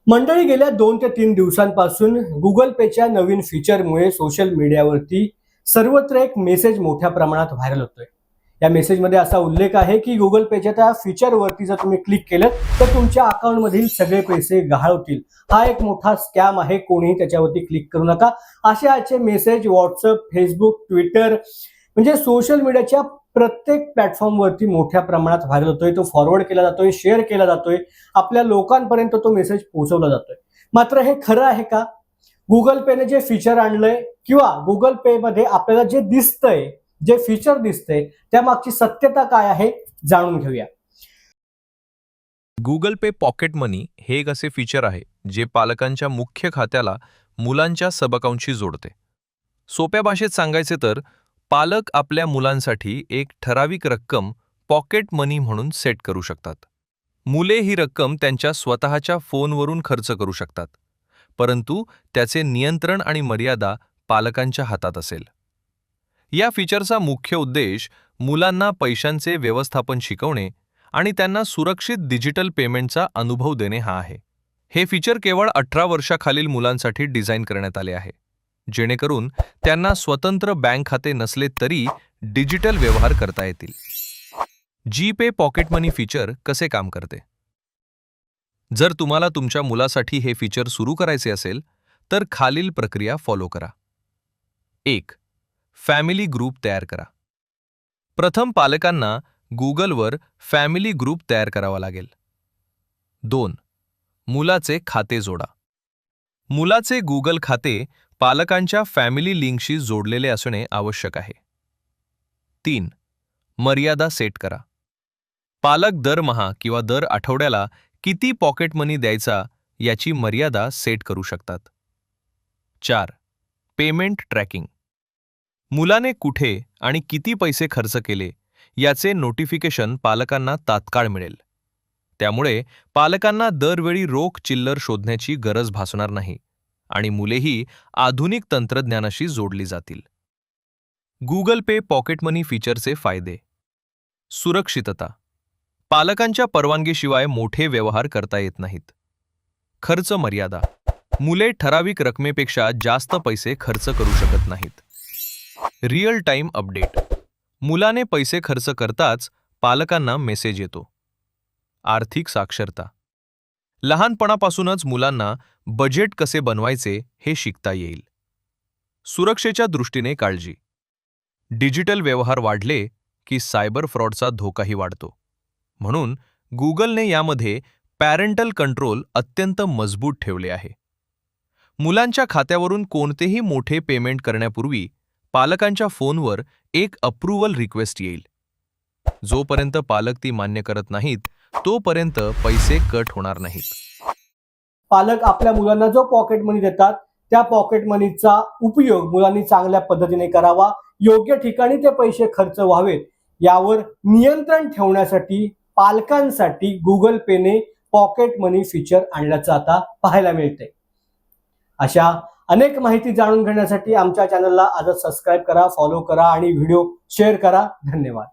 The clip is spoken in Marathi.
मंडळी गेल्या 2 ते 3 दिवसांपासून Google पेच्या नवीन फीचरमुळे सोशल मीडियावरती सर्वत्र एक मेसेज मोठ्या प्रमाणात व्हायरल होतोय. या मेसेजमध्ये असा उल्लेख आहे की Google पेच्या त्या फीचरवरती जर तुम्ही क्लिक केलं तर तुमच्या अकाउंटमधील सगळे पैसे गहाळ होतील. हा एक मोठा स्कॅम आहे, कोणीही त्याच्यावरती क्लिक करू नका. असे आजचे मेसेज WhatsApp, Facebook, Twitter म्हणजे सोशल मीडियाच्या प्रत्येक प्लॅटफॉर्मवरती मोठ्या प्रमाणात व्हायरल होतोय. तो फॉरवर्ड केला जातोय, शेअर केला जातोय, आपल्या लोकांपर्यंत तो मेसेज पोहोचवला जातोय. मात्र हे खरं आहे का? गुगल पेने जे फीचर आणलंय किंवा गुगल पे मध्ये आपल्याला जे दिसतंय, जे फीचर दिसतंय, त्यामागची सत्यता काय आहे जाणून घेऊया. गुगल पे पॉकेट मनी हे एक असे फीचर आहे जे पालकांच्या मुख्य खात्याला मुलांच्या सब अकाउंटशी जोडते. सोप्या भाषेत सांगायचे तर पालक आपल्या मुलांसाठी एक ठराविक रक्कम पॉकेट मनी म्हणून सेट करू शकतात. मुले ही रक्कम त्यांच्या स्वतःच्या फोनवरून खर्च करू शकतात, परंतु त्याचे नियंत्रण आणि मर्यादा पालकांच्या हातात असेल. या फीचरचा मुख्य उद्देश मुलांना पैशांचे व्यवस्थापन शिकवणे आणि त्यांना सुरक्षित डिजिटल पेमेंटचा अनुभव देणे हा आहे. हे फीचर केवळ 18 वर्षाखालील मुलांसाठी डिझाईन करण्यात आले आहे, जेणेकरून त्यांना स्वतंत्र बँक खाते नसले तरी डिजिटल व्यवहार करता येतील. जीपे पॉकेट मनी फीचर कसे काम करते? जर तुम्हाला तुमच्या मुलासाठी हे फीचर सुरू करायचे असेल तर खालील प्रक्रिया फॉलो करा. 1. फॅमिली ग्रुप तयार करा. प्रथम पालकांना गुगलवर फॅमिली ग्रुप तयार करावा लागेल. 2. मुलाचे खाते जोडा. मुलाचे गुगल खाते पालकांच्या फॅमिली लिंकशी जोडलेले असणे आवश्यक आहे. 3. मर्यादा सेट करा. पालक दरमहा किंवा दर आठवड्याला किती पॉकेट मनी द्यायचा याची मर्यादा सेट करू शकतात. 4. Payment tracking. मुलाने कुठे आणि किती पैसे खर्च केले याचे नोटिफिकेशन पालकांना तात्काळ मिळेल. त्यामुळे पालकांना दरवेळी रोख चिल्लर शोधण्याची गरज भासणार नाही आणि मुलेही आधुनिक तंत्रज्ञानाशी जोडली जातील. गुगल पे पॉकेट मनी फीचरचे फायदे. सुरक्षितता. पालकांच्या परवानगीशिवाय मोठे व्यवहार करता येत नाहीत. खर्च मर्यादा. मुले ठराविक रकमेपेक्षा जास्त पैसे खर्च करू शकत नाहीत. Real time update. मुलाने पैसे खर्च करताच पालकांना मेसेज येतो. आर्थिक साक्षरता. लहानपणापासूनच मुलांना बजेट कसे बनवायचे हे शिकता येईल. सुरक्षेच्या दृष्टीने काळजी. डिजिटल व्यवहार वाढले की सायबर फ्रॉडचा धोकाही वाढतो. म्हणून गुगलने यामध्ये पॅरेंटल कंट्रोल अत्यंत मजबूत ठेवले आहे. मुलांच्या खात्यावरून कोणतेही मोठे पेमेंट करण्यापूर्वी पालकांच्या फोनवर एक अप्रूव्हल रिक्वेस्ट येईल. जोपर्यंत पालक ती मान्य करत नाहीत तोपर्यंत पैसे कट होणार नाहीत. पालक आपल्या मुलांना जो पॉकेट मनी देतात त्या पॉकेट मनीचा उपयोग मुलांनी चांगल्या पद्धतीने करावा, योग्य ठिकाणी ते पैसे खर्च व्हावेत यावर नियंत्रण ठेवण्यासाठी पालकांसाठी गुगल पेने पॉकेट मनी फीचर आणल्याचं आता पाहायला मिळते. अशा अनेक माहिती जाणून घेण्यासाठी आमच्या चॅनलला आजच सबस्क्राईब करा, फॉलो करा आणि व्हिडिओ शेअर करा. धन्यवाद.